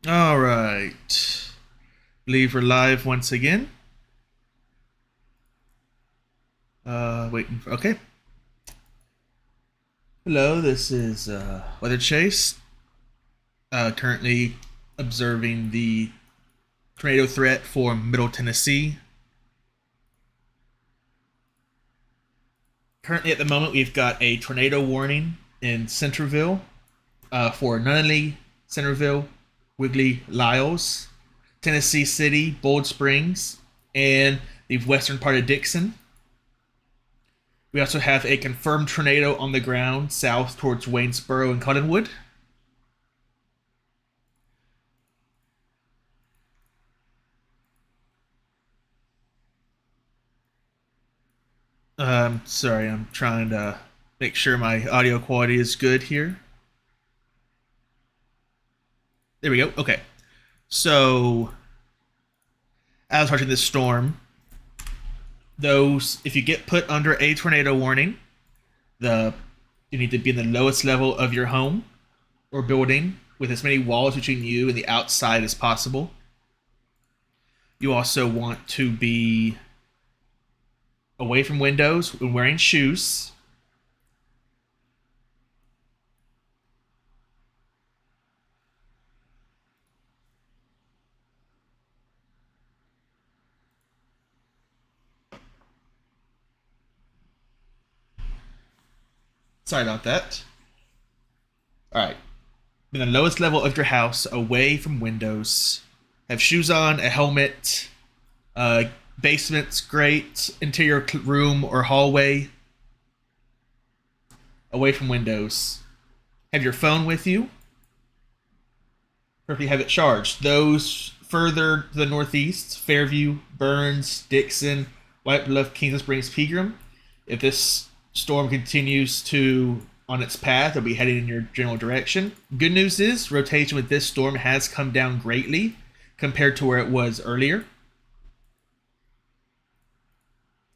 All right. Believe we're live once again. Waiting for. Okay. Hello, this is Weather Chase. Currently observing the tornado threat for Middle Tennessee. Currently, at the moment, we've got a tornado warning in Centerville for Nunnally, Centerville, Wiggly, Lyles, Tennessee City, Bold Springs, and the western part of Dixon. We also have a confirmed tornado on the ground south towards Waynesboro and Cottonwood. Sorry, I'm trying to make sure my audio quality is good here. There we go. Okay. So, as watching this storm, those if you get put under a tornado warning, the you need to be in the lowest level of your home or building with as many walls between you and the outside as possible. You also want to be away from windows when wearing shoes. Sorry about that. All right. In the lowest level of your house, away from windows. Have shoes on, a helmet. Basement's great. Interior room or hallway. Away from windows. Have your phone with you. Preferably have it charged. Those further to the northeast, Fairview, Burns, Dixon, White Bluff, Kingston Springs, Pegram. If this storm continues to on its path, it'll be heading in your general direction. Good news is rotation with this storm has come down greatly compared to where it was earlier.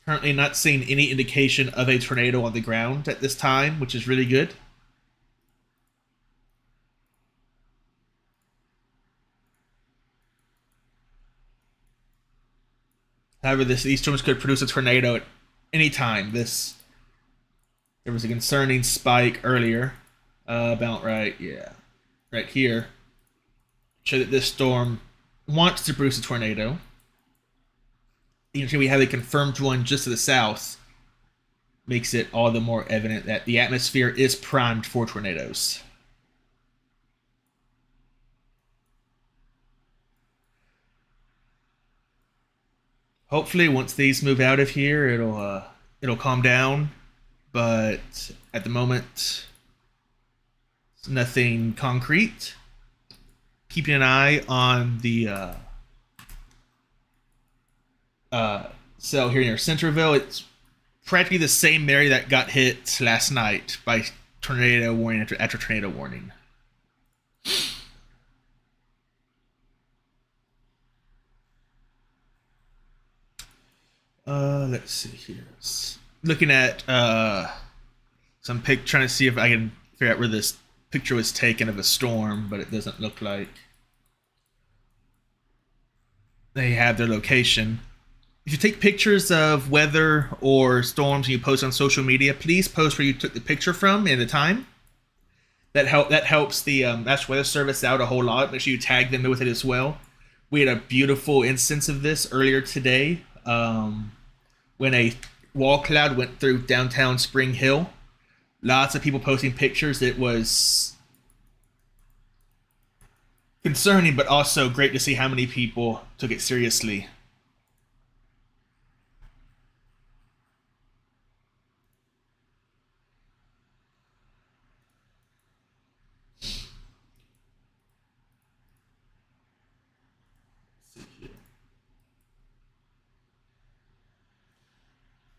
Currently not seeing any indication of a tornado on the ground at this time, which is really good. However, these storms could produce a tornado at any time. There was a concerning spike earlier, about right here. Show that this storm wants to produce a tornado. Even if we have a confirmed one just to the south, makes it all the more evident that the atmosphere is primed for tornadoes. Hopefully, once these move out of here, it'll calm down. But at the moment, it's nothing concrete. Keeping an eye on the cell here near Centerville. It's practically the same area that got hit last night by tornado warning after tornado warning. Let's see here. Looking at some trying to see if I can figure out where this picture was taken of a storm, but it doesn't look like they have their location. If you take pictures of weather or storms and you post on social media, please post where you took the picture from and the time. That helps the National Weather Service out a whole lot. Make sure you tag them with it as well. We had a beautiful instance of this earlier today, when a wall cloud went through downtown Spring Hill. Lots of people posting pictures. It was concerning, but also great to see how many people took it seriously.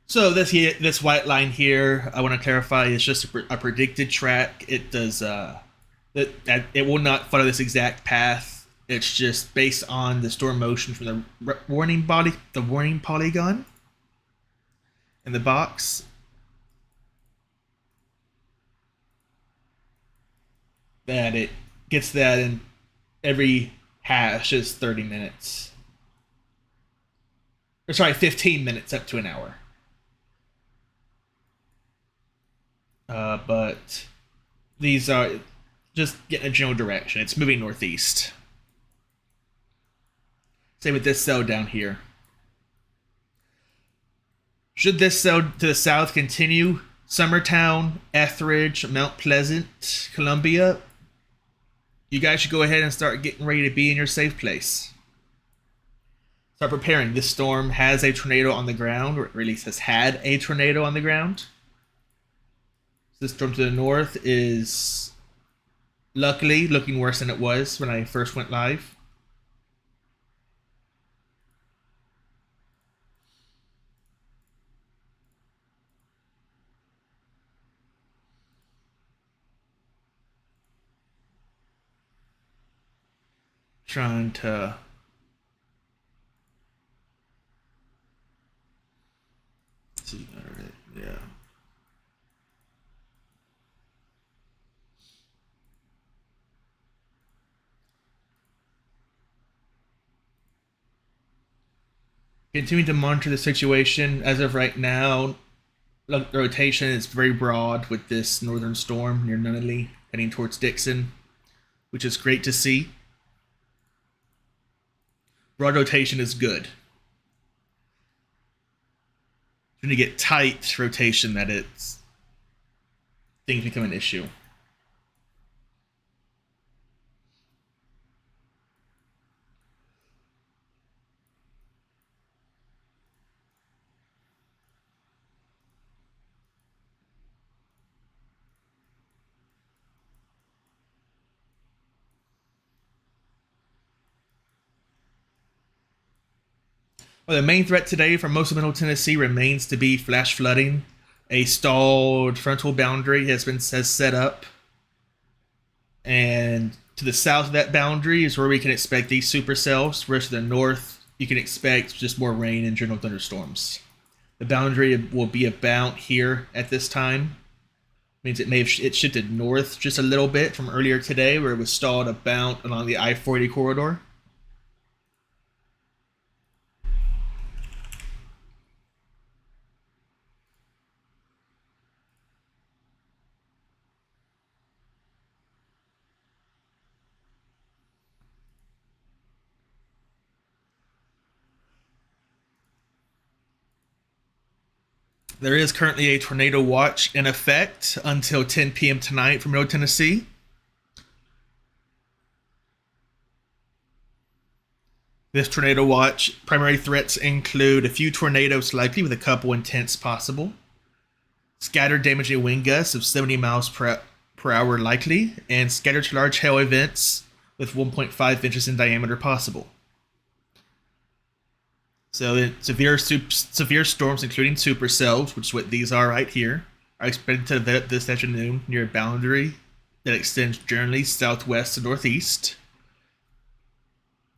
So this white line here, I want to clarify, is just a predicted track. It does it will not follow this exact path. It's just based on the storm motion from the warning polygon in the box. That it gets that in every hash is 30 minutes. Or sorry, 15 minutes up to an hour. But these are just getting a general direction. It's moving northeast. Same with this cell down here. Should this cell to the south continue, Summertown, Etheridge, Mount Pleasant, Columbia, you guys should go ahead and start getting ready to be in your safe place. Start preparing. This storm has a tornado on the ground, or at least has had a tornado on the ground. This storm to the north is luckily looking worse than it was when I first went live. Trying to see. All right, yeah. Continuing to monitor the situation. As of right now, the rotation is very broad with this northern storm near Nunnally heading towards Dixon, which is great to see. Broad rotation is good. When you get tight rotation, that it's things become an issue. Well, the main threat today for most of Middle Tennessee remains to be flash flooding. A stalled frontal boundary has set up, and to the south of that boundary is where we can expect these supercells. Whereas to the north, you can expect just more rain and general thunderstorms. The boundary will be about here at this time. Means it shifted north just a little bit from earlier today, where it was stalled about along the I-40 corridor. There is currently a tornado watch in effect until 10 p.m. tonight for Middle Tennessee. This tornado watch primary threats include a few tornadoes likely with a couple intense possible, scattered damaging wind gusts of 70 miles per hour likely, and scattered to large hail events with 1.5 inches in diameter possible. So severe storms, including supercells, which is what these are right here, are expected to develop this afternoon near a boundary that extends generally southwest to northeast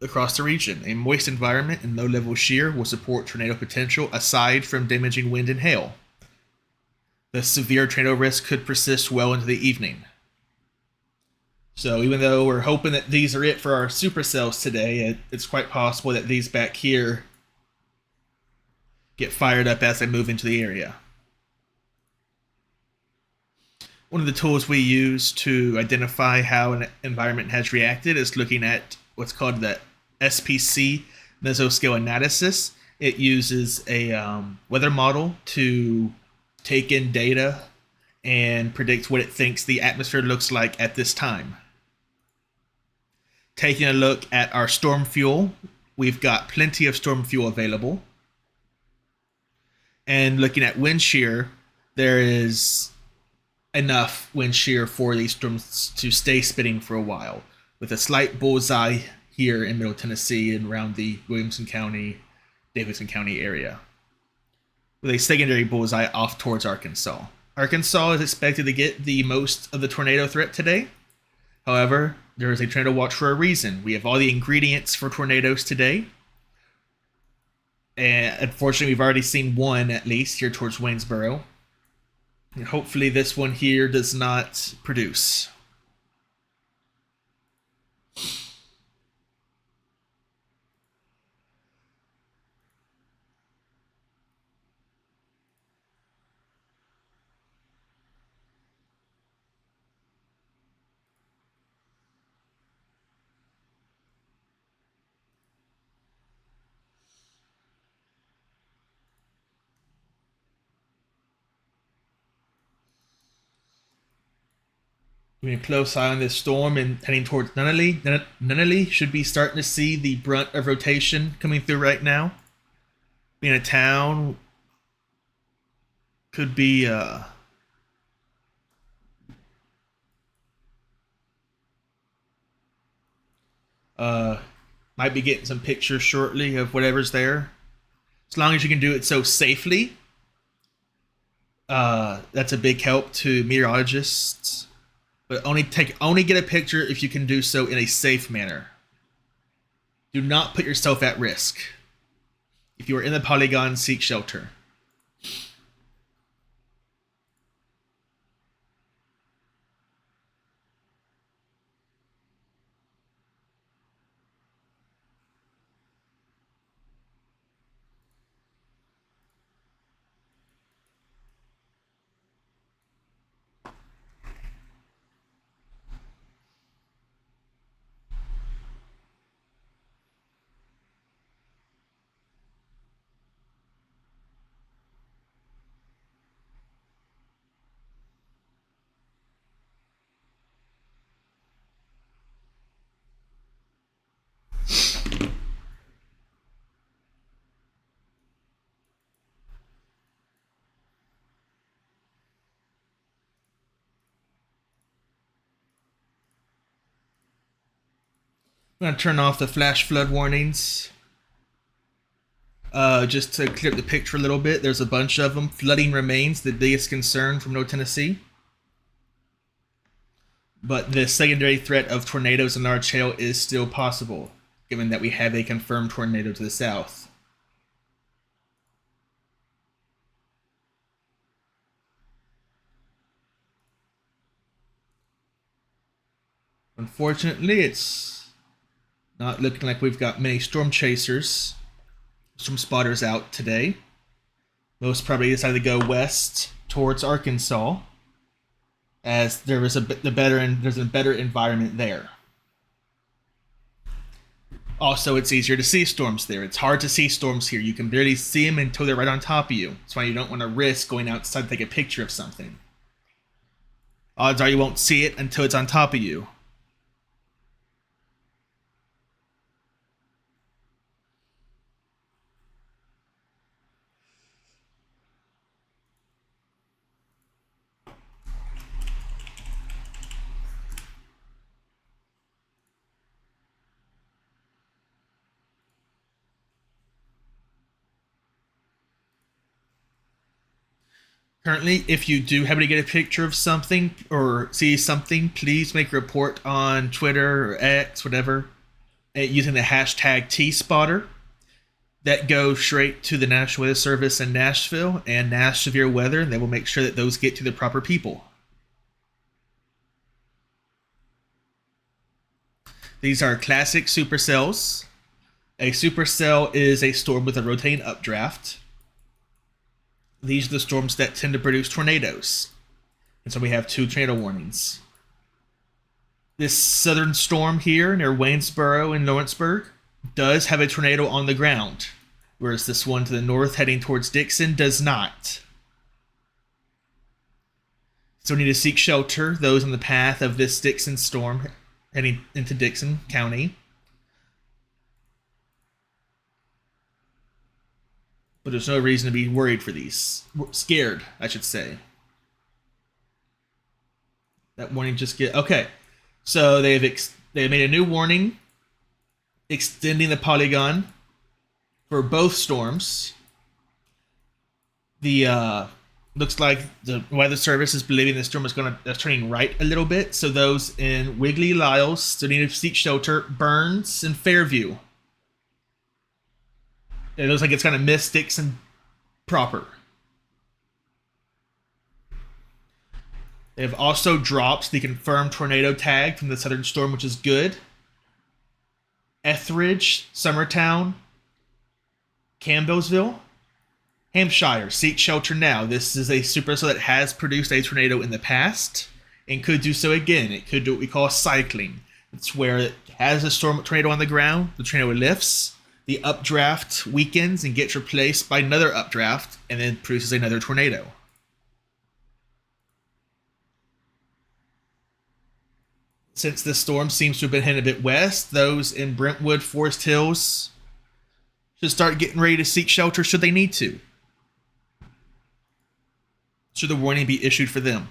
across the region. A moist environment and low-level shear will support tornado potential aside from damaging wind and hail. The severe tornado risk could persist well into the evening. So even though we're hoping that these are it for our supercells today, it's quite possible that these back here get fired up as they move into the area. One of the tools we use to identify how an environment has reacted is looking at what's called the SPC mesoscale analysis. It uses a weather model to take in data and predict what it thinks the atmosphere looks like at this time. Taking a look at our storm fuel, we've got plenty of storm fuel available. And looking at wind shear, there is enough wind shear for these storms to stay spinning for a while, with a slight bullseye here in Middle Tennessee and around the Williamson County, Davidson County area, with a secondary bullseye off towards Arkansas. Arkansas is expected to get the most of the tornado threat today. However, there is a tornado watch for a reason. We have all the ingredients for tornadoes today. And unfortunately, we've already seen one, at least, here towards Waynesboro. And hopefully this one here does not produce. Keeping a close eye on this storm and heading towards Nunnally. Nunnally should be starting to see the brunt of rotation coming through right now. Being a town could be might be getting some pictures shortly of whatever's there. As long as you can do it so safely, that's a big help to meteorologists. But only get a picture if you can do so in a safe manner. Do not put yourself at risk. If you are in the polygon, seek shelter. I'm going to turn off the flash flood warnings. Just to clear up the picture a little bit, there's a bunch of them. Flooding remains the biggest concern from North Tennessee. But the secondary threat of tornadoes and large hail is still possible, given that we have a confirmed tornado to the south. Unfortunately, it's not looking like we've got many storm chasers, storm spotters out today. Most probably decided to go west towards Arkansas, as there's a better environment there. Also, it's easier to see storms there. It's hard to see storms here. You can barely see them until they're right on top of you. That's why you don't want to risk going outside to take a picture of something. Odds are you won't see it until it's on top of you. Currently, if you do happen to get a picture of something or see something, please make a report on Twitter or X, whatever, using the hashtag TSpotter. That goes straight to the National Weather Service in Nashville and Nash Severe Weather, and they will make sure that those get to the proper people. These are classic supercells. A supercell is a storm with a rotating updraft. These are the storms that tend to produce tornadoes. And so we have 2 tornado warnings. This southern storm here near Waynesboro and Lawrenceburg does have a tornado on the ground, whereas this one to the north heading towards Dixon does not. So we need to seek shelter, those on the path of this Dixon storm heading into Dixon County. But there's no reason to be worried for these. Scared, I should say. That warning just get... Okay. So they made a new warning extending the polygon for both storms. The looks like the Weather Service is believing the storm is turning right a little bit. So those in Wiggly, Lyles still need to seek shelter. Burns and Fairview. It looks like it's going to miss Dixon proper. They have also dropped the confirmed tornado tag from the southern storm, which is good. Etheridge, Summertown, Campbellsville, Hampshire, seek shelter now. This is a supercell that has produced a tornado in the past and could do so again. It could do what we call cycling. It's where it has a tornado on the ground, the tornado lifts, the updraft weakens and gets replaced by another updraft, and then produces another tornado. Since this storm seems to have been heading a bit west, those in Brentwood, Forest Hills should start getting ready to seek shelter should they need to. Should the warning be issued for them?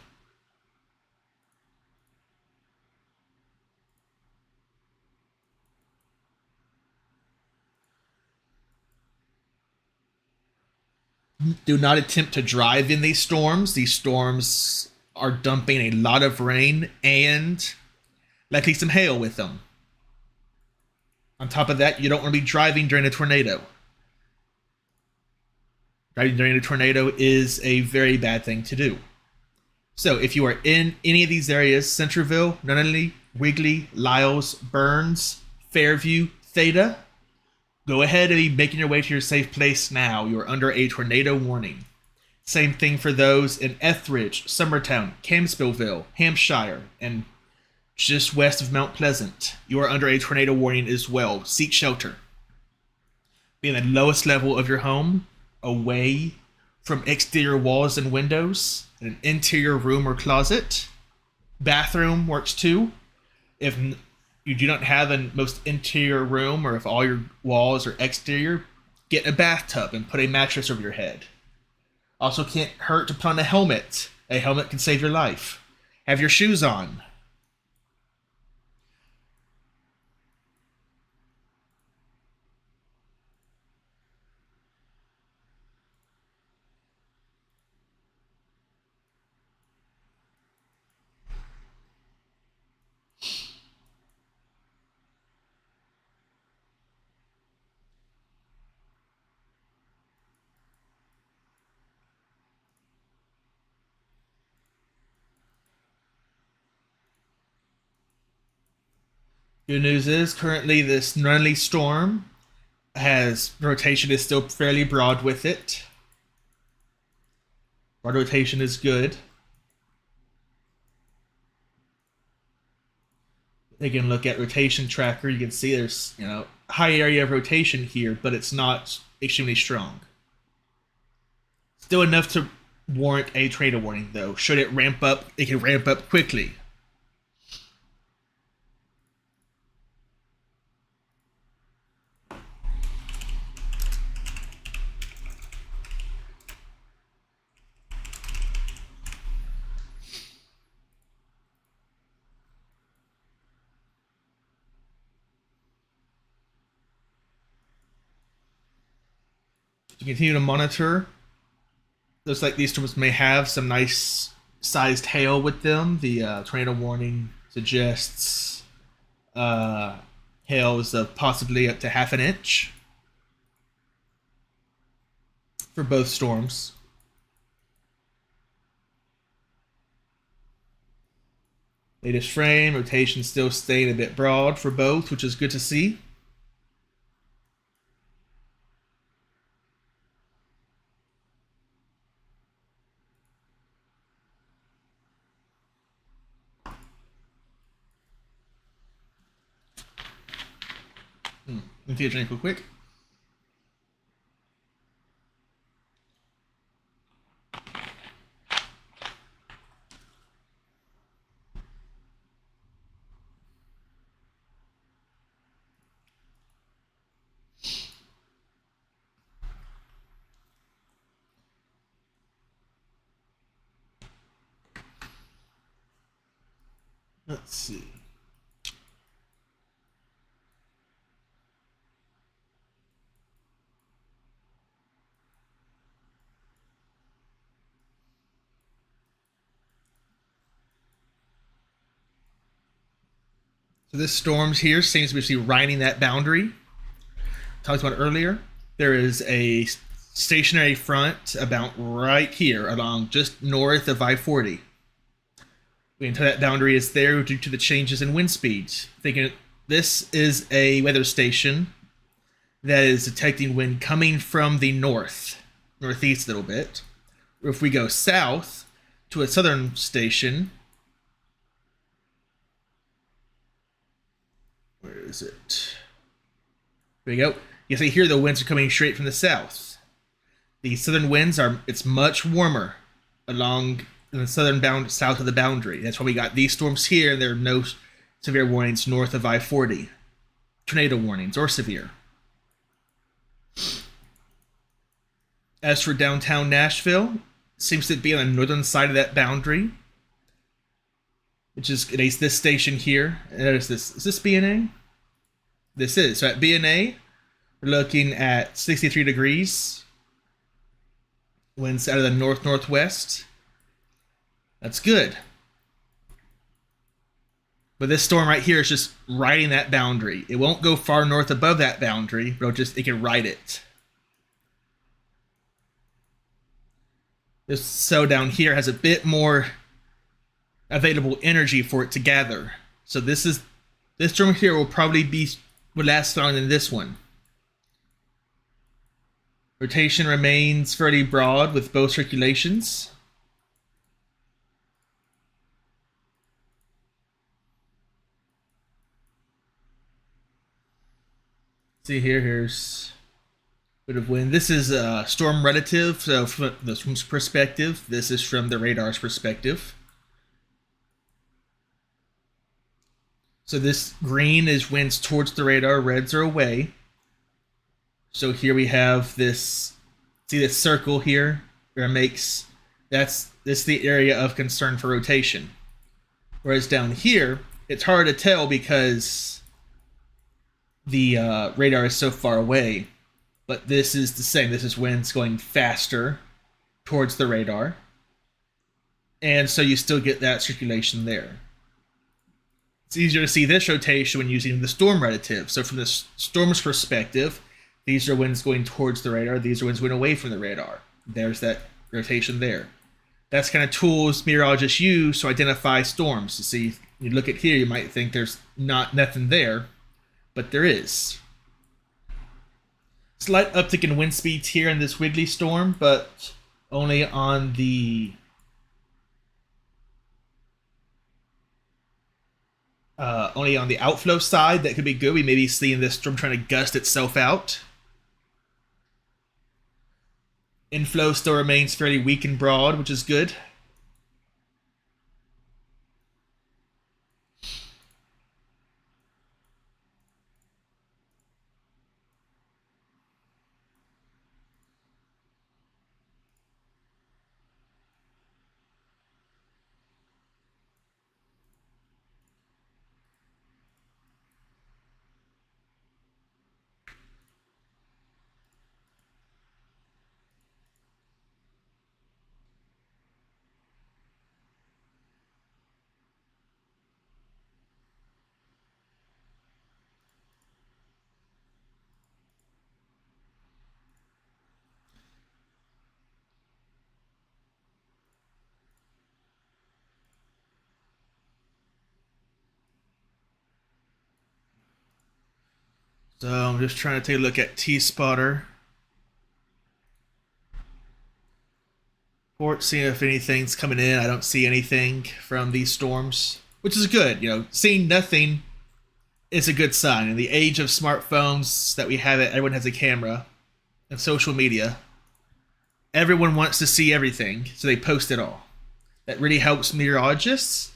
Do not attempt to drive in these storms. These storms are dumping a lot of rain and likely some hail with them. On top of that, you don't want to be driving during a tornado. Driving during a tornado is a very bad thing to do. So if you are in any of these areas, Centerville, Nunnally, Wrigley, Lyles, Burns, Fairview, Theta, go ahead and be making your way to your safe place now. You are under a tornado warning. Same thing for those in Etheridge, Summertown, Campbellsville, Hampshire, and just west of Mount Pleasant. You are under a tornado warning as well. Seek shelter. Be in the lowest level of your home, away from exterior walls and windows, in an interior room or closet. Bathroom works too. If you do not have a most interior room, or if all your walls are exterior, get a bathtub and put a mattress over your head. Also, can't hurt to put on a helmet. A helmet can save your life. Have your shoes on. Good news is currently this Nunnally storm has rotation is still fairly broad with it. Broad rotation is good. You can look at rotation tracker. You can see there's high area of rotation here, but it's not extremely strong. Still enough to warrant a tornado warning, though. Should it ramp up, it can ramp up quickly. To continue to monitor, looks like these storms may have some nice sized hail with them. The tornado warning suggests hail is possibly up to half an inch for both storms. Latest frame, rotation still staying a bit broad for both, which is good to see. Let me take a drink real quick. Let's see. So this storm here seems to be riding that boundary. Talked about earlier. There is a stationary front about right here, along just north of I-40. Until that boundary is there due to the changes in wind speeds. Thinking this is a weather station that is detecting wind coming from the northeast a little bit. Or if we go south to a southern station, where is it? There we go. You can see here the winds are coming straight from the south. The southern winds it's much warmer along in the southern south of the boundary. That's why we got these storms here, and there are no severe warnings north of I-40. Tornado warnings or severe. As for downtown Nashville, seems to be on the northern side of that boundary, which is this station here. There's this. Is this BNA? This is. So at BNA, we're looking at 63 degrees. Winds out of the north-northwest. That's good. But this storm right here is just riding that boundary. It won't go far north above that boundary, but it can ride it. This cell down here has a bit more available energy for it to gather. So this storm here will probably would last longer than this one. Rotation remains fairly broad with both circulations. See here, here's a bit of wind. This is storm relative, so from the storm's perspective, this is from the radar's perspective. So this green is winds towards the radar, reds are away. So here we have this, see this circle here, where it makes, this is the area of concern for rotation. Whereas down here, it's hard to tell because the radar is so far away. But this is the same, this is winds going faster towards the radar. And so you still get that circulation there. It's easier to see this rotation when using the storm relative. So from the storm's perspective, these are winds going towards the radar, these are winds going away from the radar. There's that rotation there. That's kind of tools meteorologists use to identify storms. You see, you look at here, you might think there's nothing there, but there is. Slight uptick in wind speeds here in this wiggly storm, but only on the outflow side. That could be good. We may be seeing this storm trying to gust itself out. Inflow still remains fairly weak and broad, which is good. So I'm just trying to take a look at T-Spotter. Port, seeing if anything's coming in. I don't see anything from these storms, which is good. You know, seeing nothing is a good sign. In the age of smartphones that we have, everyone has a camera, and social media. Everyone wants to see everything, so they post it all. That really helps meteorologists.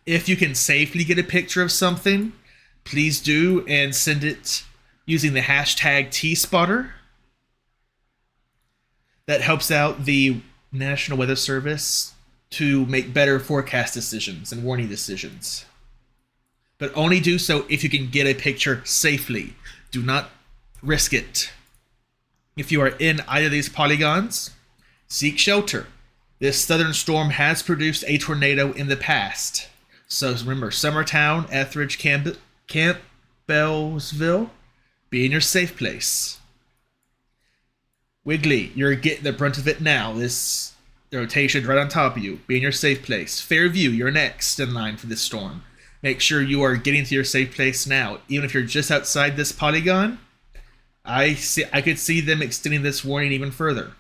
If you can safely get a picture of something, please do, and send it using the hashtag T-Spotter. That helps out the National Weather Service to make better forecast decisions and warning decisions. But only do so if you can get a picture safely. Do not risk it. If you are in either of these polygons, seek shelter. This southern storm has produced a tornado in the past. So remember, Summertown, Etheridge, Campbellsville, be in your safe place. Wiggly, you're getting the brunt of it now. This rotation right on top of you. Be in your safe place. Fairview, you're next in line for this storm. Make sure you are getting to your safe place now. Even if you're just outside this polygon, I could see them extending this warning even further.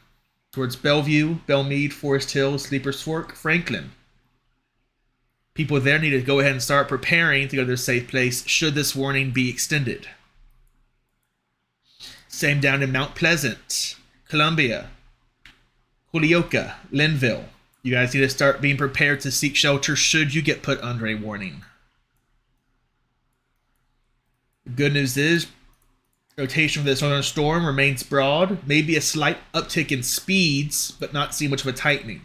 Towards Bellevue, Belmead, Forest Hill, Sleepers Fork, Franklin. People there need to go ahead and start preparing to go to their safe place should this warning be extended. Same down in Mount Pleasant, Columbia, Holyoke, Linville. You guys need to start being prepared to seek shelter should you get put under a warning. The good news is rotation for this northern storm remains broad, maybe a slight uptick in speeds, but not seeing much of a tightening.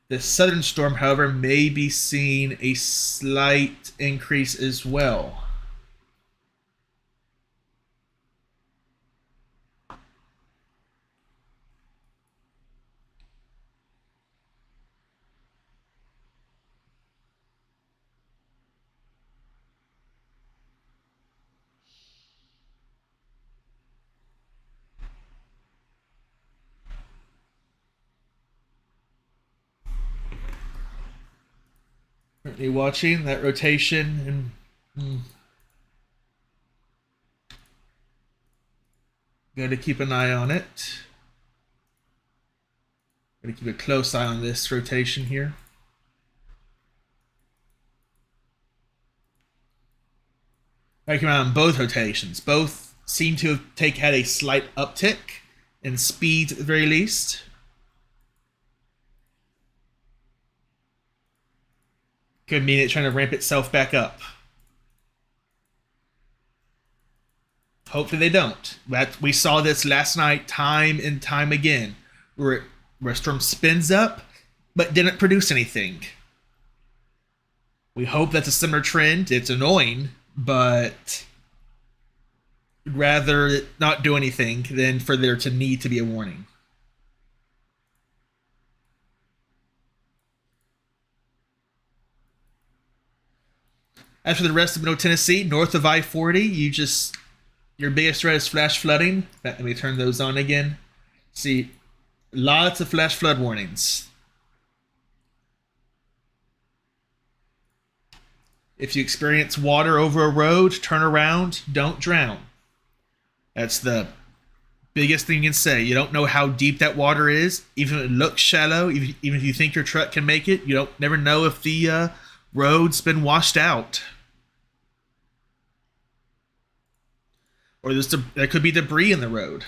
The southern storm, however, may be seeing a slight increase as well. Currently watching that rotation and going to keep an eye on it. Going to keep a close eye on this rotation here. Checking around both rotations. Both seem to have had a slight uptick in speed at the very least. Could mean it's trying to ramp itself back up. Hopefully they don't. We saw this last night time and time again, where a storm spins up but didn't produce anything. We hope that's a similar trend. It's annoying, but we'd rather not do anything than for there to need to be a warning. As for the rest of Middle Tennessee, north of I-40, your biggest threat is flash flooding. Let me turn those on again. See, lots of flash flood warnings. If you experience water over a road, turn around, don't drown. That's the biggest thing you can say. You don't know how deep that water is. Even if it looks shallow, even if you think your truck can make it, you never know if the road's been washed out. Or there could be debris in the road.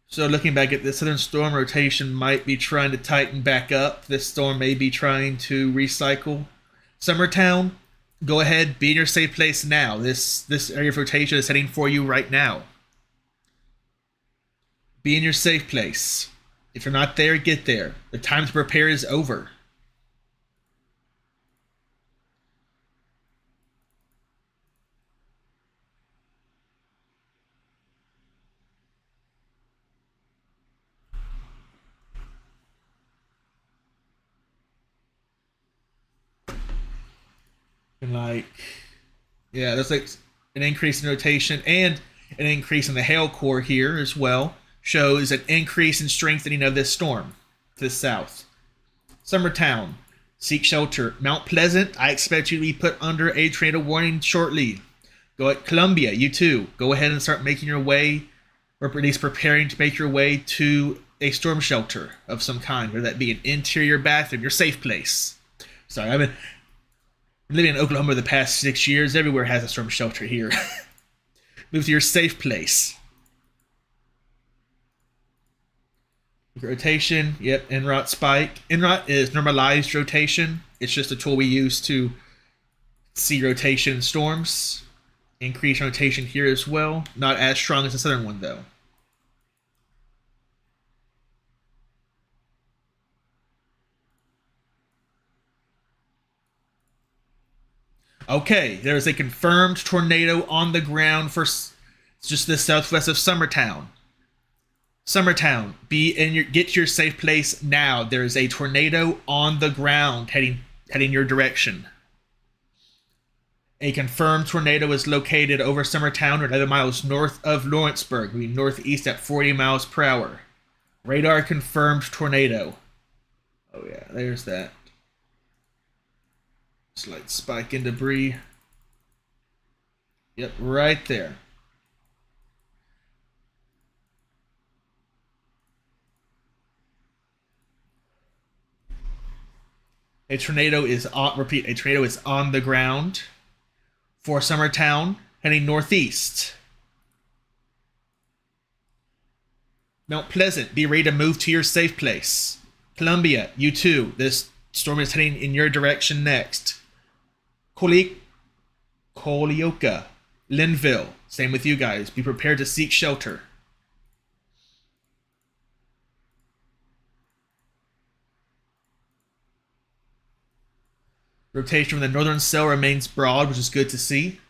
So looking back at the southern storm rotation might be trying to tighten back up. This storm may be trying to recycle. Summertown, go ahead, be in your safe place now. This area of rotation is heading for you right now. Be in your safe place. If you're not there, get there. The time to prepare is over. And there's like an increase in rotation and an increase in the hail core here as well. Shows an increase in strengthening of this storm to the south. Summertown, seek shelter. Mount Pleasant, I expect you to be put under a tornado warning shortly. Go at Columbia, you too. Go ahead and start making your way, or at least preparing to make your way to a storm shelter of some kind, whether that be an interior bathroom, your safe place. Sorry, I've been living in Oklahoma the past 6 years. Everywhere has a storm shelter here. Move to your safe place. Rotation, yep, NROT spike. NROT is normalized rotation. It's just a tool we use to see rotation in storms. Increase rotation here as well. Not as strong as the southern one, though. Okay, there's a confirmed tornado on the ground for just the southwest of Summertown. Summertown, get to your safe place now. There is a tornado on the ground heading your direction. A confirmed tornado is located over Summertown or 11 miles north of Lawrenceburg, moving northeast at 40 miles per hour. Radar confirmed tornado. Oh yeah, there's that. Slight spike in debris. Yep, right there. A tornado is on the ground for Summertown, heading northeast. Mount Pleasant, be ready to move to your safe place. Columbia, you too. This storm is heading in your direction next. Holyoke, Linville. Same with you guys. Be prepared to seek shelter. Rotation from the northern cell remains broad, which is good to see.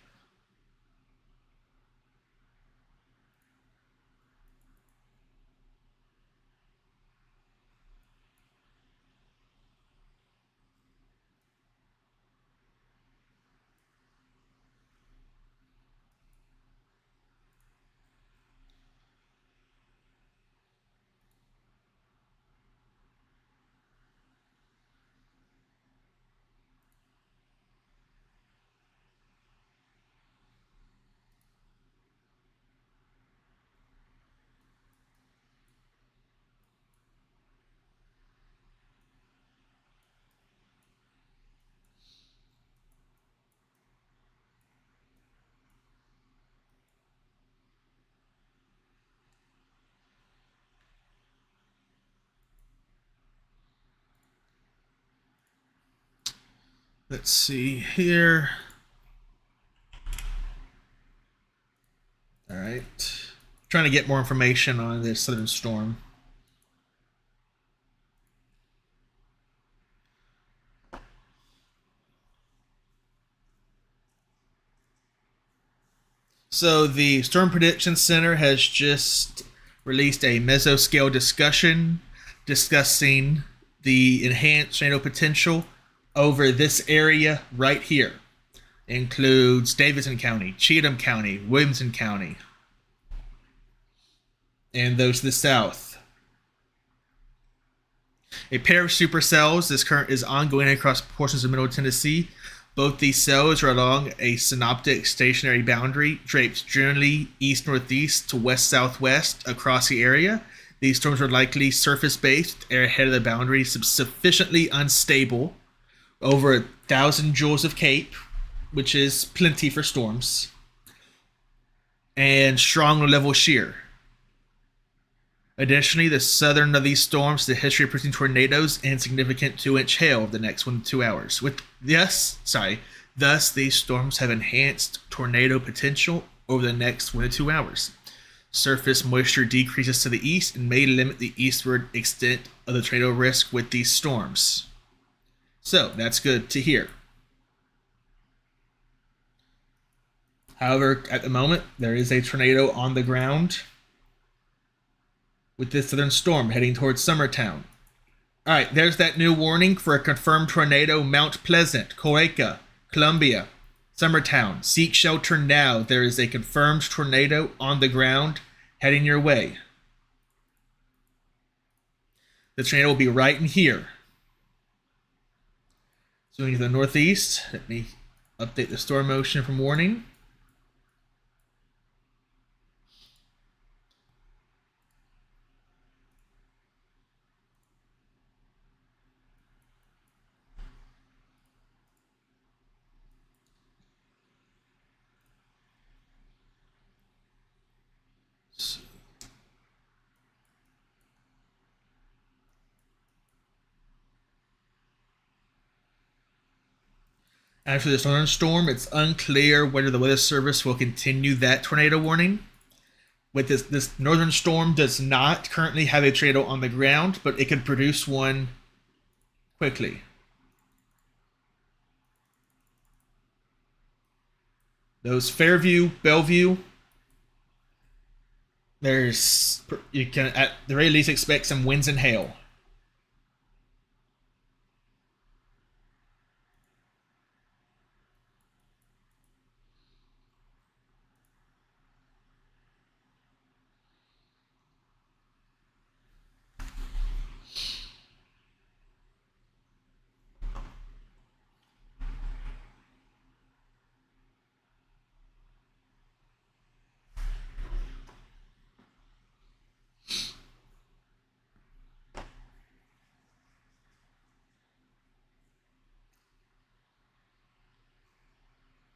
Let's see here. All right. Trying to get more information on this southern storm. So the Storm Prediction Center has just released a mesoscale discussion discussing the enhanced tornado potential over this area right here. It includes Davidson County, Cheatham County, Williamson County, and those to the south. A pair of supercells is ongoing across portions of Middle Tennessee. Both these cells are along a synoptic stationary boundary draped generally east-northeast to west-southwest across the area. These storms are likely surface-based, ahead of the boundary, sufficiently unstable, over 1,000 joules of CAPE, which is plenty for storms, and strong level shear. Additionally, the southern of these storms, the history of producing tornadoes and significant 2-inch hail over the next 1 to 2 hours. Thus, these storms have enhanced tornado potential over the next 1 to 2 hours. Surface moisture decreases to the east and may limit the eastward extent of the tornado risk with these storms. So, that's good to hear. However, at the moment, there is a tornado on the ground with this southern storm heading towards Summertown. All right, there's that new warning for a confirmed tornado. Mount Pleasant, Coaca, Columbia, Summertown. Seek shelter now. There is a confirmed tornado on the ground heading your way. The tornado will be right in here. Swinging to the northeast. Let me update the storm motion from warning. After this northern storm, it's unclear whether the Weather Service will continue that tornado warning. With this northern storm does not currently have a tornado on the ground, but it could produce one quickly. Those Fairview, Bellevue, you can at the very least expect some winds and hail.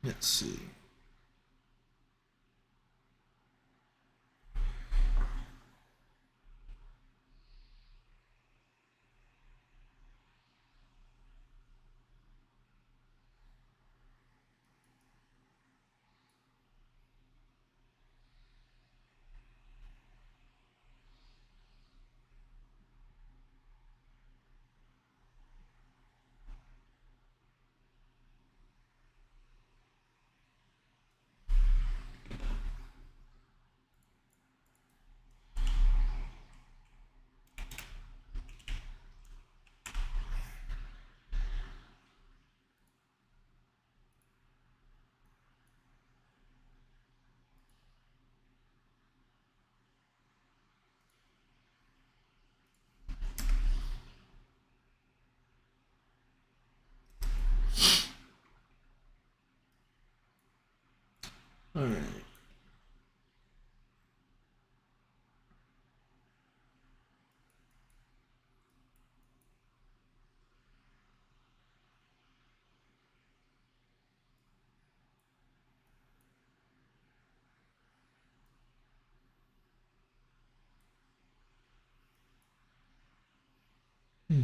Let's see. All right. Hmm.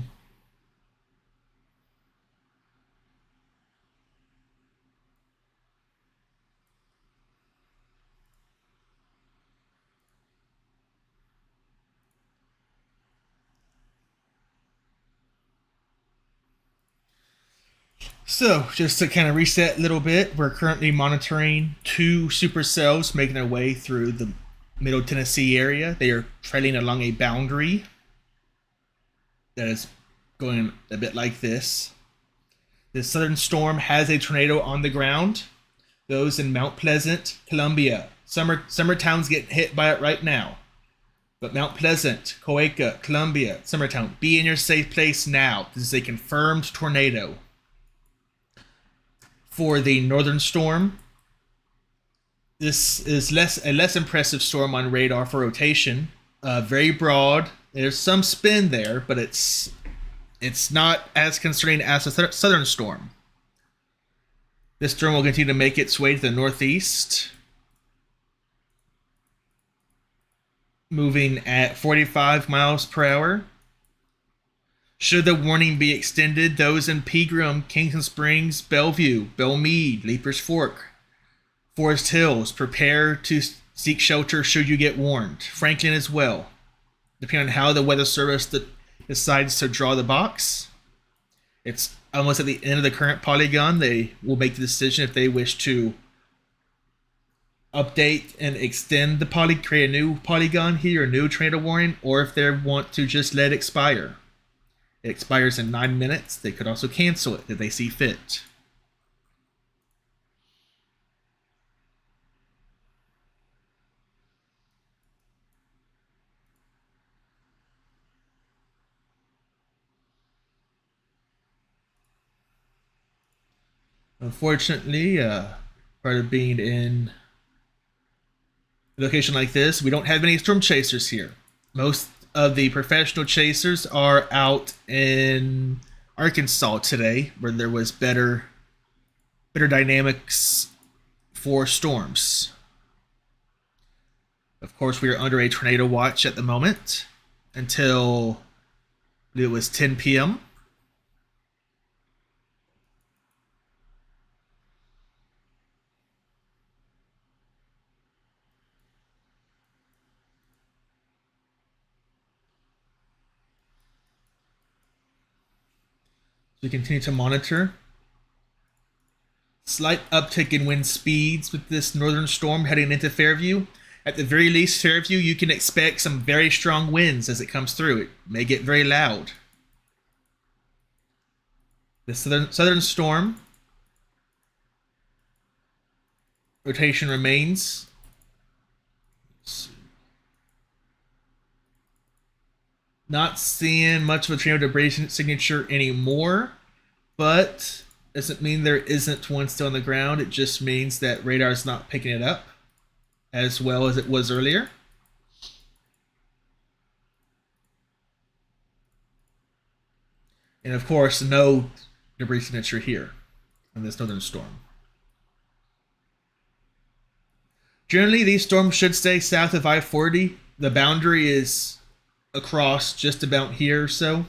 So, just to kind of reset a little bit, we're currently monitoring two supercells making their way through the Middle Tennessee area. They are trailing along a boundary that is going a bit like this. The southern storm has a tornado on the ground. Those in Mount Pleasant, Columbia, Summertown's getting hit by it right now. But Mount Pleasant, Coaca, Columbia, Summertown, be in your safe place now. This is a confirmed tornado. For the northern storm, this is a less impressive storm on radar for rotation. Very broad. There's some spin there, but it's not as concerning as a southern storm. This storm will continue to make its way to the northeast, moving at 45 miles per hour. Should the warning be extended, those in Pegram, Kingston Springs, Bellevue, Belmead, Leapers Fork, Forest Hills, prepare to seek shelter should you get warned. Franklin as well. Depending on how the Weather Service decides to draw the box, it's almost at the end of the current polygon. They will make the decision if they wish to update and extend the create a new polygon here, a new tornado warning, or if they want to just let it expire. It expires in 9 minutes. They could also cancel it if they see fit. Unfortunately, part of being in a location like this, we don't have any storm chasers here. Most of the professional chasers are out in Arkansas today, where there was better dynamics for storms. Of course, we are under a tornado watch at the moment until it was 10 p.m. We continue to monitor. Slight uptick in wind speeds with this northern storm heading into Fairview. At the very least, Fairview, you can expect some very strong winds as it comes through. It may get very loud. The southern storm rotation remains. Not seeing much of a tornado debris signature anymore, but doesn't mean there isn't one still on the ground. It just means that radar is not picking it up as well as it was earlier. And of course, no debris signature here in this northern storm. Generally, these storms should stay south of I-40. The boundary is across just about here or so.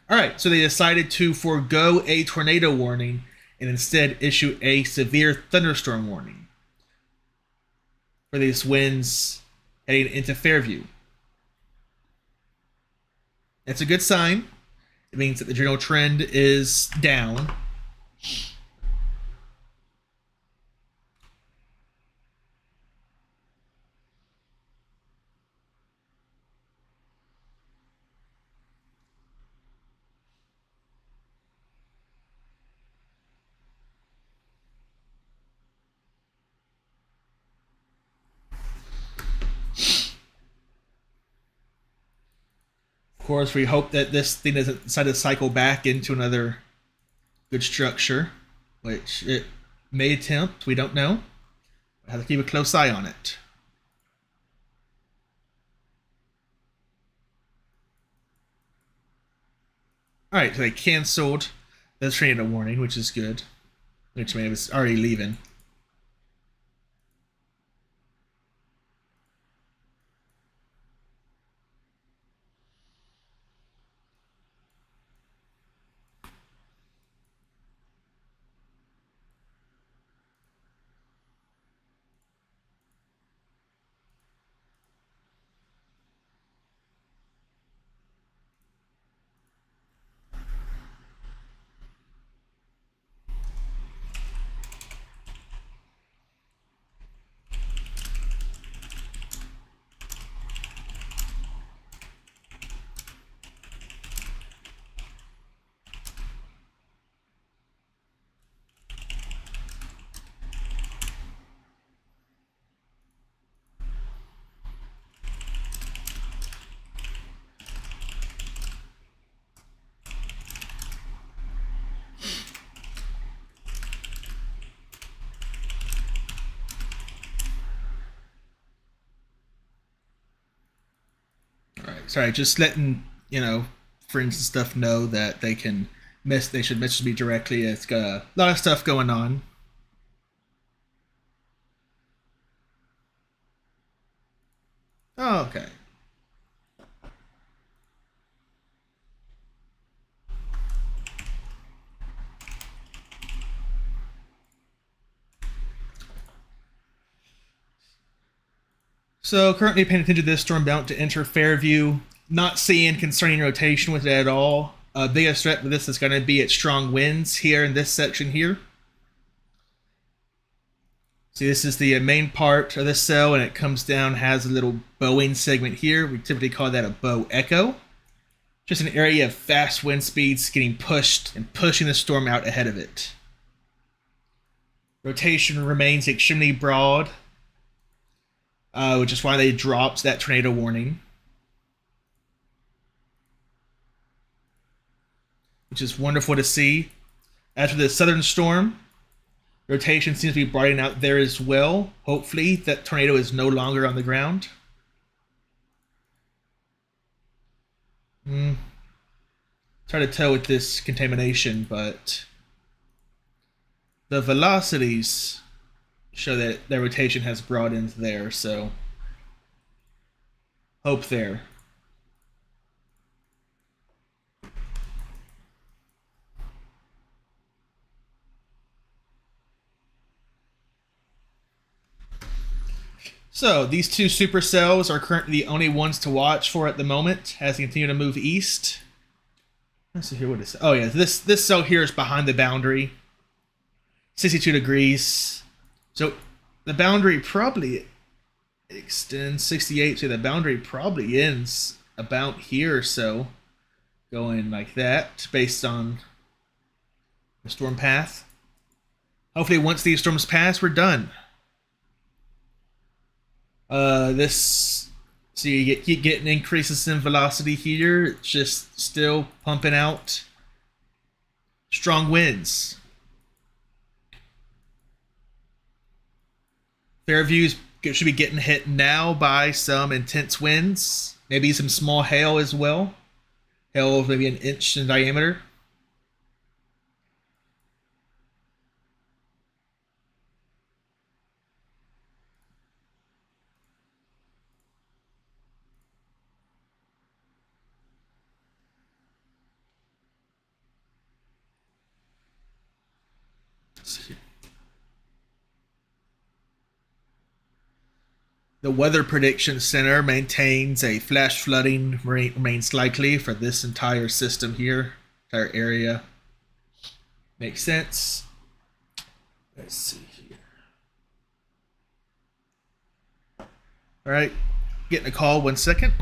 All right, so they decided to forego a tornado warning and instead issue a severe thunderstorm warning for these winds heading into Fairview. That's a good sign. It means that the general trend is down. Of course, we hope that this thing doesn't decide to cycle back into another good structure, which it may attempt. We don't know. I have to keep a close eye on it. Alright, so they canceled the tornado warning, which is good. Which means it's already leaving. Alright, sorry, just letting, friends and stuff know that they should message me directly. It's got a lot of stuff going on. Oh, okay. So currently paying attention to this storm bound to enter Fairview. Not seeing concerning rotation with it at all. Biggest threat with this is going to be its strong winds here in this section here. See, this is the main part of this cell, and it comes down, has a little bowing segment here. We typically call that a bow echo. Just an area of fast wind speeds getting pushed and pushing the storm out ahead of it. Rotation remains extremely broad, which is why they dropped that tornado warning. Which is wonderful to see. After the southern storm, rotation seems to be broadening out there as well. Hopefully, that tornado is no longer on the ground. It's hard to tell with this contamination, but the velocities show that their rotation has broadened there, so hope there. So these two supercells are currently the only ones to watch for at the moment as they continue to move east. Let's see here what is. Oh yeah, this cell here is behind the boundary, 62 degrees. So the boundary probably extends 68. So the boundary probably ends about here or so, going like that based on the storm path. Hopefully, once these storms pass, we're done. This, so you keep getting increases in velocity here. It's just still pumping out strong winds. Fairview should be getting hit now by some intense winds, maybe some small hail as well. Hail of maybe an inch in diameter. The Weather Prediction Center maintains a flash flooding remains likely for this entire system here, entire area. Makes sense. Let's see here. All right, getting a call. 1 second.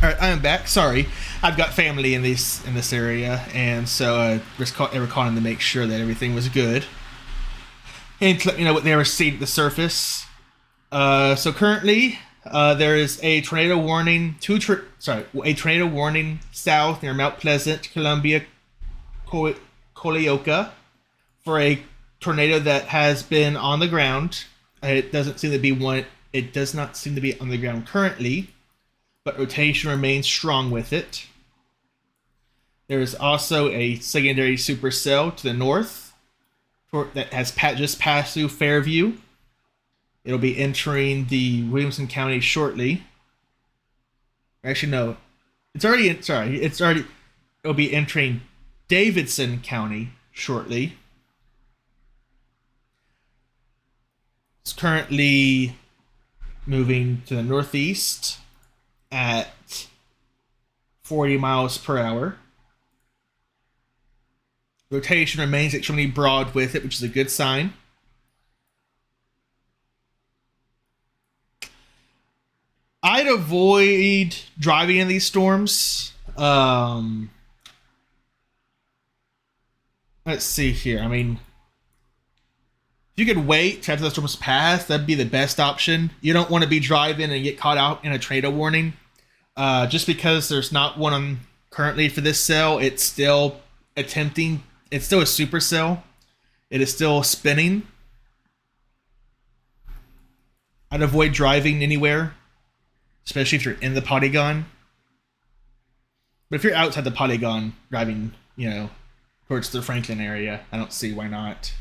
All right, I am back. Sorry, I've got family in this area, and so they were calling to make sure that everything was good, and to let me know what they were seeing at the surface. So currently, there is a tornado warning. A tornado warning south near Mount Pleasant, Columbia, Colioca, for a tornado that has been on the ground. It doesn't seem to be one. It does not seem to be on the ground currently, but rotation remains strong with it. There is also a secondary supercell to the north that has just passed through Fairview. It'll be entering the Williamson County shortly. Actually, no. It'll be entering Davidson County shortly. It's currently moving to the northeast at 40 miles per hour. Rotation remains extremely broad with it, which is a good sign. I'd avoid driving in these storms. Let's see here. I mean, if you could wait to after the storms pass, that'd be the best option. You don't want to be driving and get caught out in a tornado warning. Just because there's not one on currently for this cell, it's still attempting. It's still a supercell. It is still spinning. I'd avoid driving anywhere, especially if you're in the polygon. But if you're outside the polygon, driving, towards the Franklin area, I don't see why not.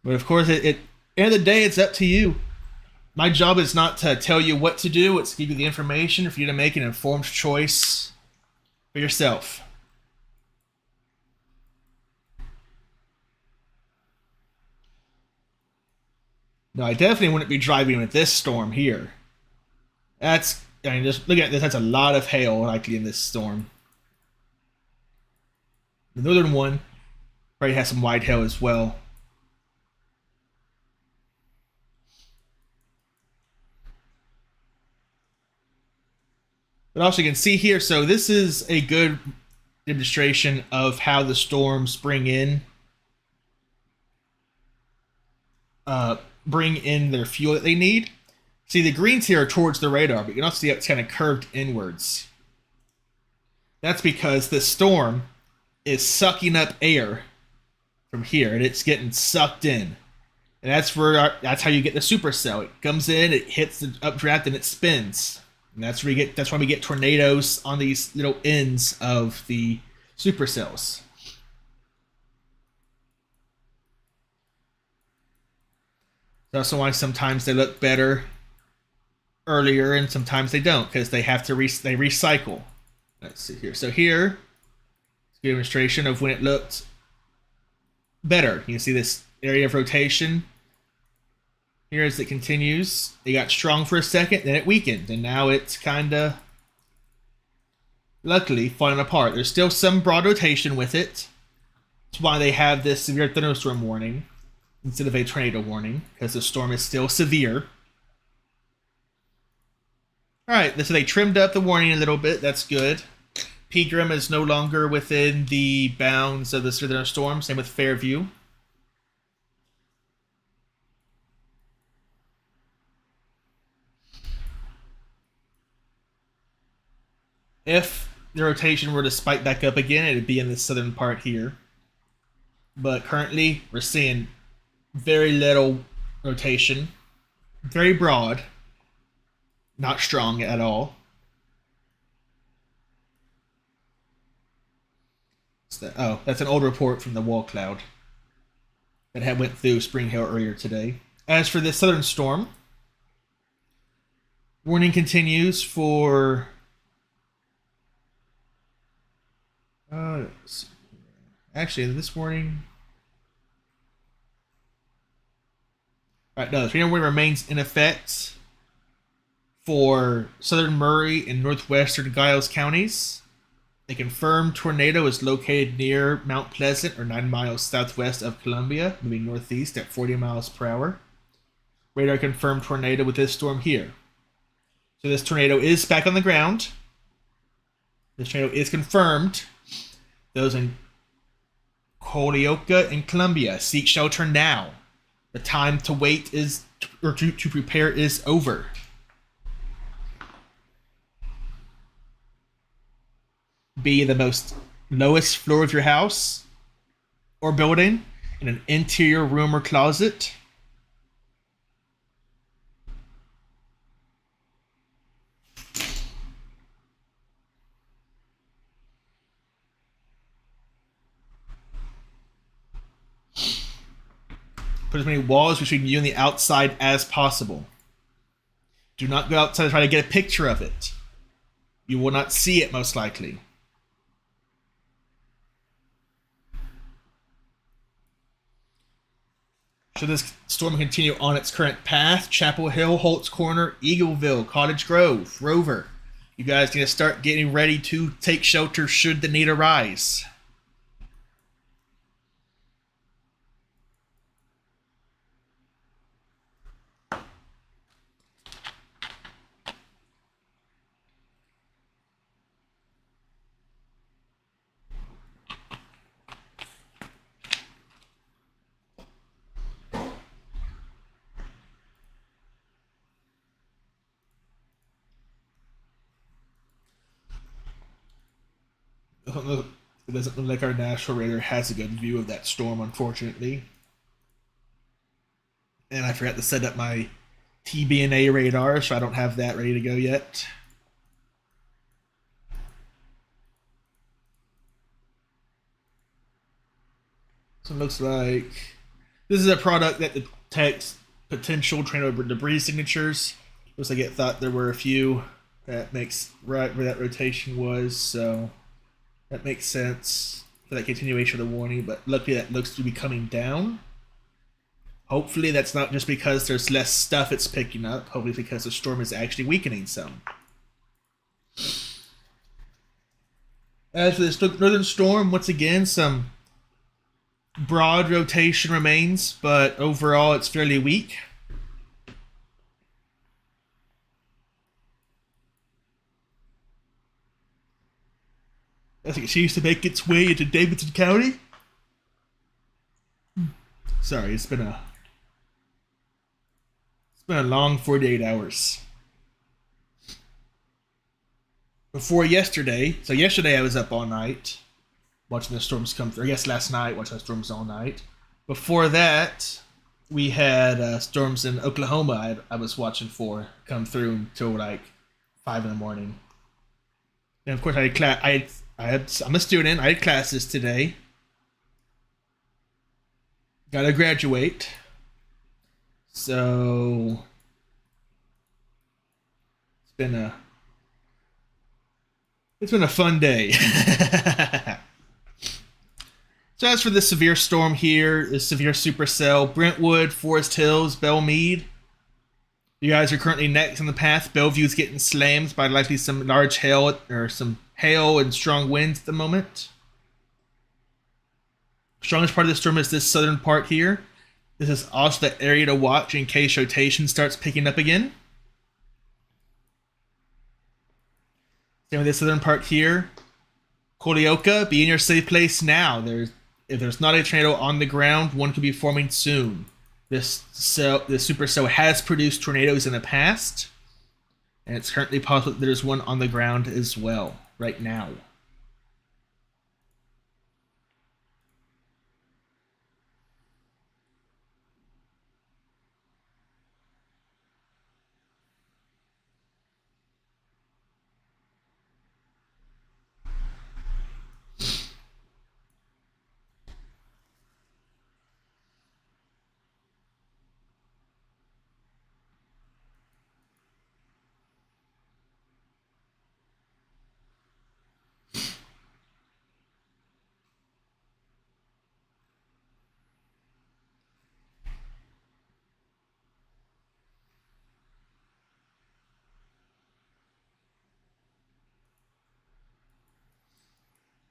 But of course, at the end of the day, it's up to you. My job is not to tell you what to do. It's to give you the information for you to make an informed choice for yourself. No, I definitely wouldn't be driving with this storm here. Just look at this. That's a lot of hail likely in this storm. The northern one probably has some wide hail as well. But also you can see here, so this is a good demonstration of how the storms bring in their fuel that they need. See, the greens here are towards the radar, but you can also see it's kind of curved inwards. That's because the storm is sucking up air from here, and it's getting sucked in. And that's how you get the supercell. It comes in, it hits the updraft, and it spins. And that's why we get tornadoes on these little ends of the supercells. That's also why sometimes they look better earlier and sometimes they don't, because they have to they recycle. Let's see here. So here, it's a demonstration of when it looked better. You can see this area of rotation. Here as it continues, it got strong for a second, then it weakened, and now it's kind of, luckily, falling apart. There's still some broad rotation with it. That's why they have this severe thunderstorm warning instead of a tornado warning, because the storm is still severe. Alright, so they trimmed up the warning a little bit. That's good. Pegram is no longer within the bounds of the severe thunderstorm. Same with Fairview. If the rotation were to spike back up again, it would be in the southern part here. But currently, we're seeing very little rotation. Very broad. Not strong at all. That's an old report from the wall cloud that had went through Spring Hill earlier today. As for the southern storm, warning continues for actually this warning. Alright, no, the tornado warning remains in effect for southern Murray and northwestern Giles counties. A confirmed tornado is located near Mount Pleasant, or 9 miles southwest of Columbia, moving northeast at 40 miles per hour. Radar confirmed tornado with this storm here. So this tornado is back on the ground. This tornado is confirmed. Those in Holyoke and Columbia, seek shelter now. The time to wait is, or to prepare is over. Be the most lowest floor of your house or building, in an interior room or closet. Put as many walls between you and the outside as possible. Do not go outside and try to get a picture of it. You will not see it, most likely. Should this storm continue on its current path, Chapel Hill, Holt's Corner, Eagleville, Cottage Grove, Rover, you guys need to start getting ready to take shelter should the need arise. It doesn't look like our National Radar has a good view of that storm, unfortunately. And I forgot to set up my TBNA radar, so I don't have that ready to go yet. So it looks like this is a product that detects potential tornado debris signatures. Looks like it thought there were a few. That makes right where that rotation was, so that makes sense for that continuation of the warning, but luckily that looks to be coming down. Hopefully that's not just because there's less stuff it's picking up. Hopefully it's because the storm is actually weakening some. As for this northern storm, once again, some broad rotation remains, but overall it's fairly weak. I think it used to make its way into Davidson County. Sorry, it's been a long 48 hours. Before yesterday, so yesterday I was up all night watching the storms come through. I guess last night watching the storms all night. Before that, we had storms in Oklahoma I was watching for come through until like 5 in the morning. And of course, I'm a student. I had classes today. Gotta graduate. So it's been a fun day. So as for the severe storm here, the severe supercell, Brentwood, Forest Hills, Belmead. You guys are currently next in the path. Bellevue's getting slammed by likely some large hail or some hail and strong winds at the moment. Strongest part of the storm is this southern part here. This is also the area to watch in case rotation starts picking up again. Same with this southern part here. Holyoke, be in your safe place now. If there's not a tornado on the ground, one could be forming soon. This supercell has produced tornadoes in the past, and it's currently possible that there's one on the ground as well right now.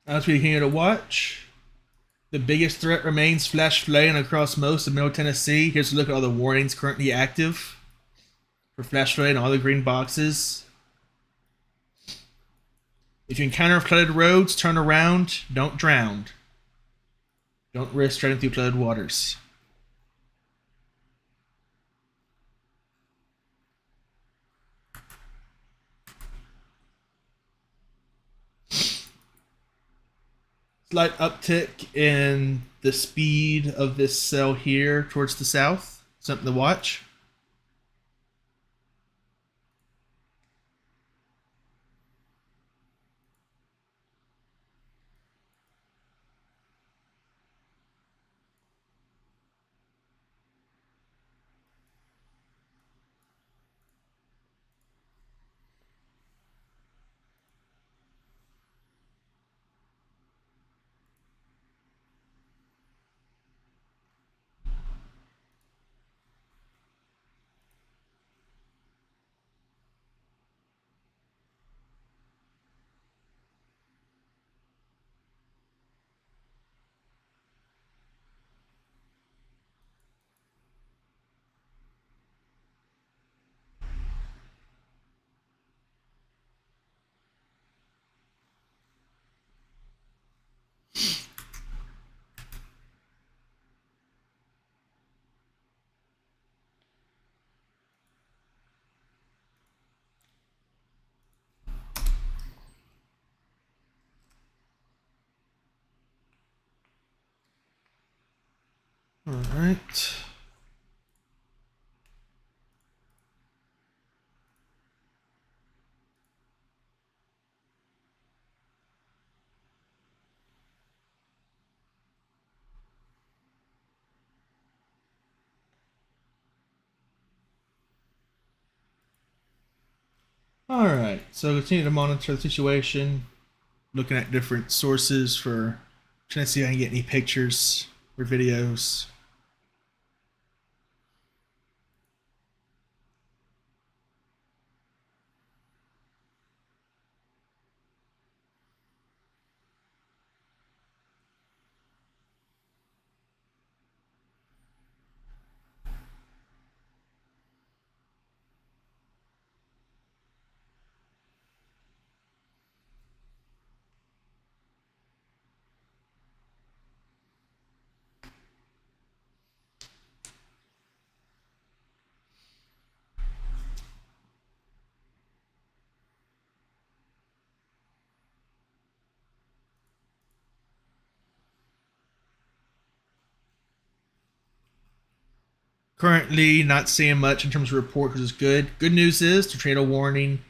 As we continue to watch, The biggest threat remains flash flooding across most of Middle Tennessee. Here's a look at all the warnings currently active for flash flooding, all the green boxes. If you encounter flooded roads, turn around. Don't drown. Don't risk treading through flooded waters. Slight uptick in the speed of this cell here towards the south. Something to watch. All right. All right. So continue to monitor the situation, looking at different sources for trying to see if I can get any pictures or videos. Currently, not seeing much in terms of report, which is good. Good news is tornado warning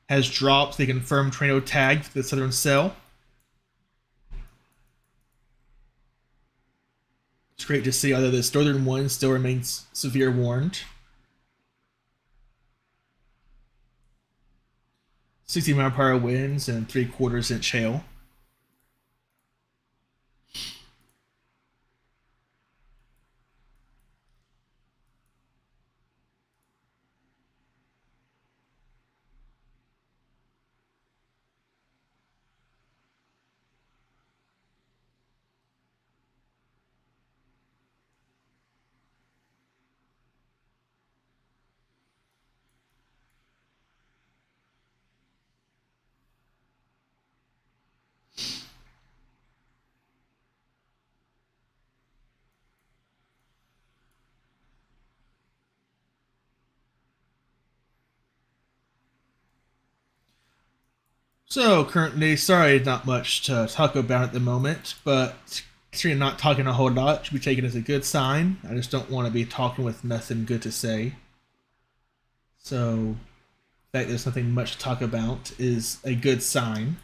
has dropped. The confirmed tornado tag for the southern cell. It's great to see, although this northern one still remains severe warned. 60 mile per hour winds and 3/4 inch hail. So currently, sorry, not much to talk about at the moment, but considering I'm not talking a whole lot, should be taken as a good sign. I just don't want to be talking with nothing good to say. So, the fact there's nothing much to talk about is a good sign.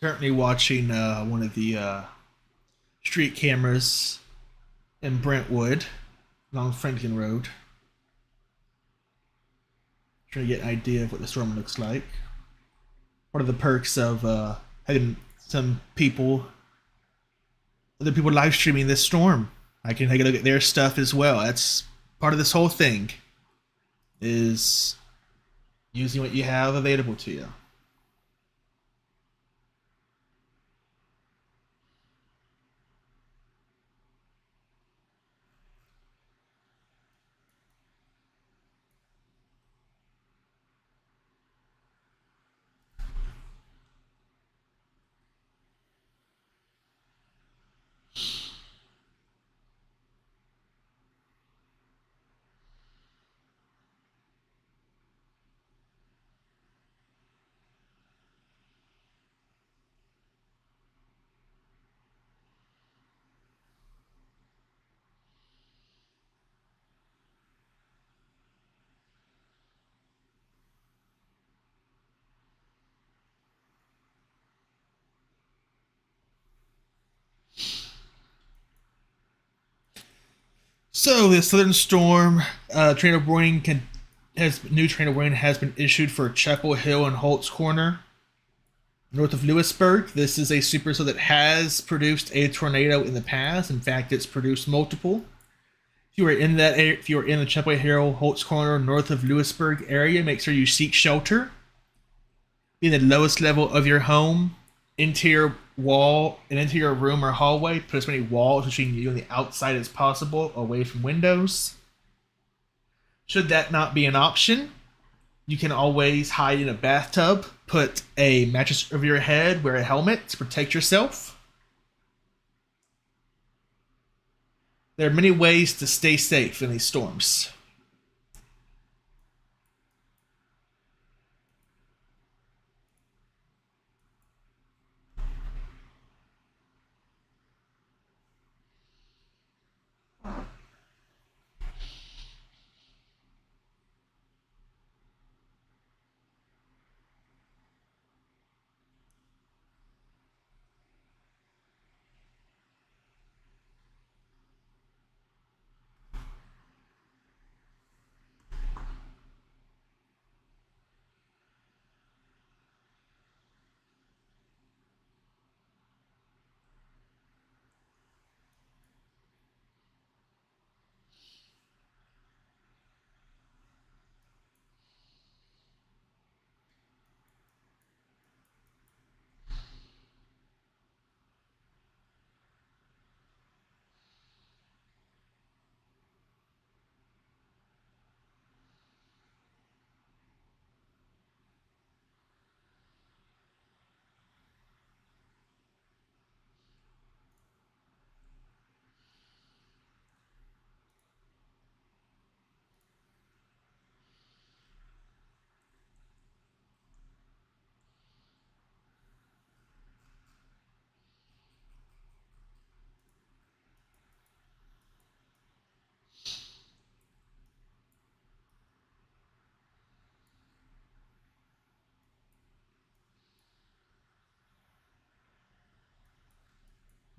Currently watching one of the street cameras in Brentwood along Franklin Road. Trying to get an idea of what the storm looks like. One of the perks of having some people, other people live streaming this storm. I can take a look at their stuff as well. That's part of this whole thing, is using what you have available to you. So the southern storm tornado warning has new tornado warning has been issued for Chapel Hill and Holt's Corner, north of Lewisburg. This is a supercell that has produced a tornado in the past. In fact, it's produced multiple. If you are in that area, if you are in the Chapel Hill, Holt's Corner, north of Lewisburg area, make sure you seek shelter. Be in the lowest level of your home, interior wall, an interior room or hallway. Put as many walls between you and the outside as possible, away from windows. Should that not be an option, you can always hide in a bathtub, put a mattress over your head, wear a helmet to protect yourself. There are many ways to stay safe in these storms.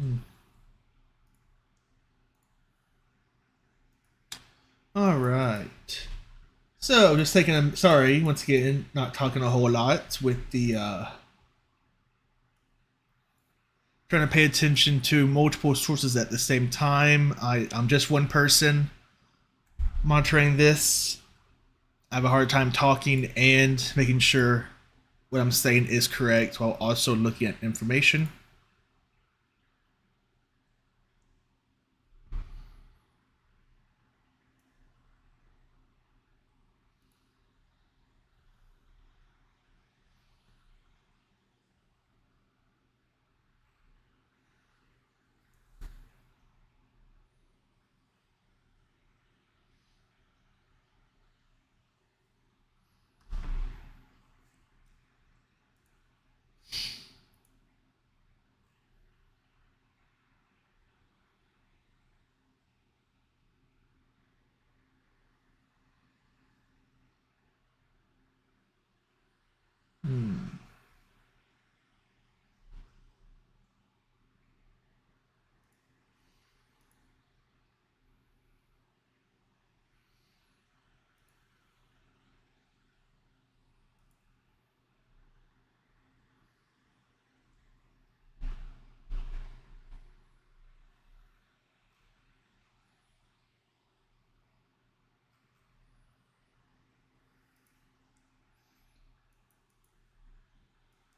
Hmm. All right. So, just taking a sorry once again, not talking a whole lot with the trying to pay attention to multiple sources at the same time. I'm just one person monitoring this. I have a hard time talking and making sure what I'm saying is correct while also looking at information.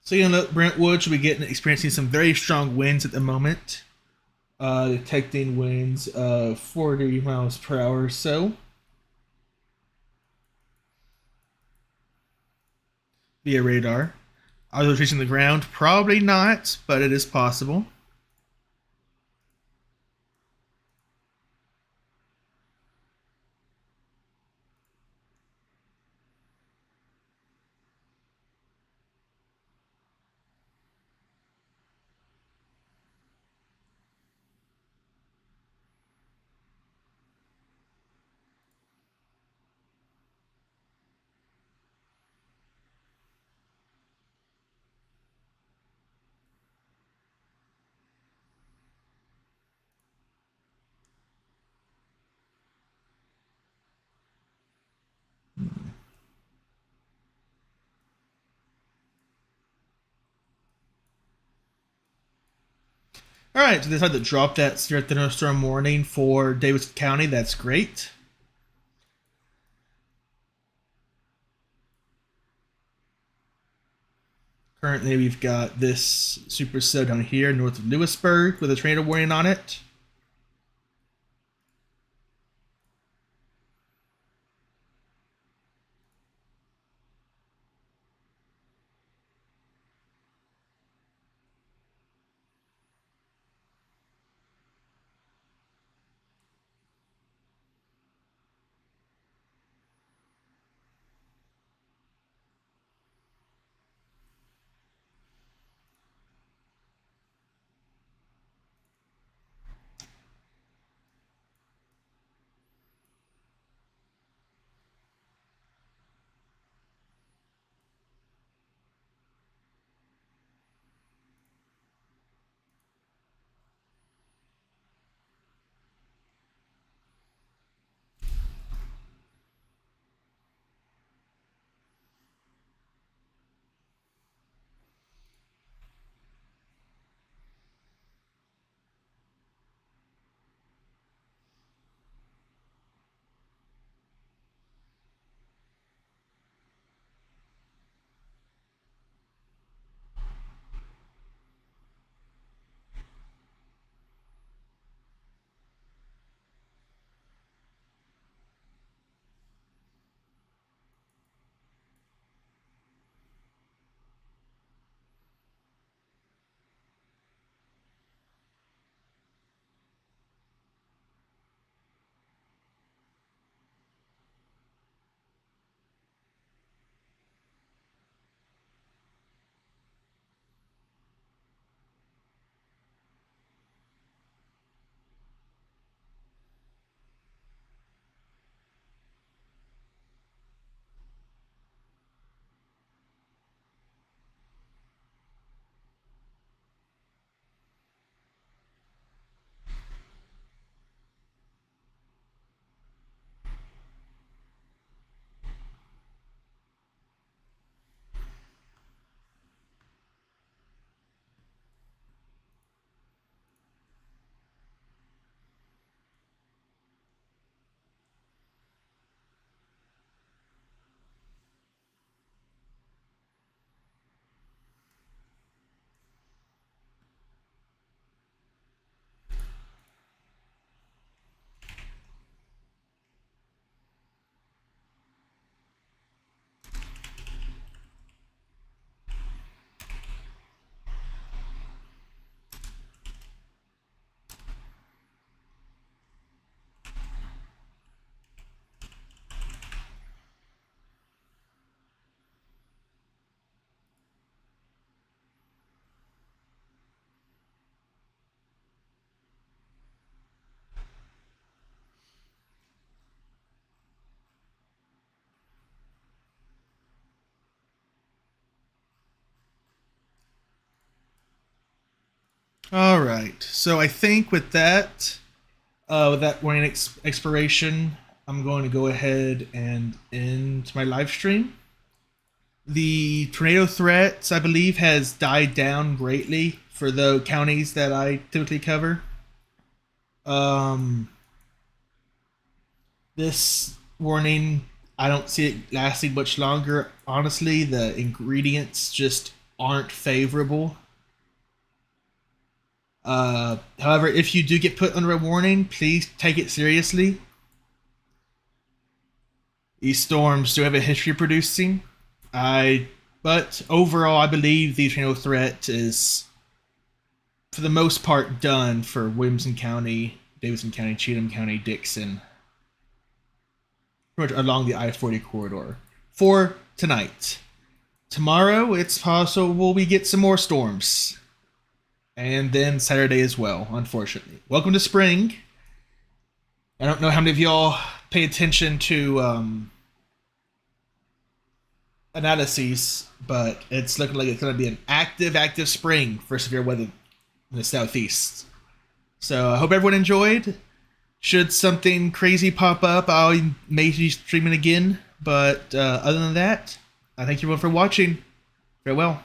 So you know, Brentwood should be experiencing some very strong winds at the moment. Detecting winds of 40 miles per hour or so via radar. Are those reaching the ground? Probably not, but it is possible. All right, so they decided to drop that severe thunderstorm warning for Davis County. That's great. Currently, we've got this supercell down here north of Lewisburg with a tornado warning on it. All right, so I think with that warning expiration, I'm going to go ahead and end my live stream. The tornado threat, I believe, has died down greatly for the counties that I typically cover. Um, this warning, I don't see it lasting much longer. Honestly, the ingredients just aren't favorable. However, if you do get put under a warning, please take it seriously. These storms do have a history of producing. But overall, I believe the tornado threat is, for the most part, done for Williamson County, Davidson County, Cheatham County, Dixon, pretty much along the I-40 corridor for tonight. Tomorrow, it's possible we get some more storms. And then Saturday as well, unfortunately. Welcome to spring. I don't know how many of y'all pay attention to analyses, but it's looking like it's going to be an active spring for severe weather in the southeast. So I hope everyone enjoyed. Should something crazy pop up, I may be streaming again. But other than that, I thank you everyone for watching. Farewell.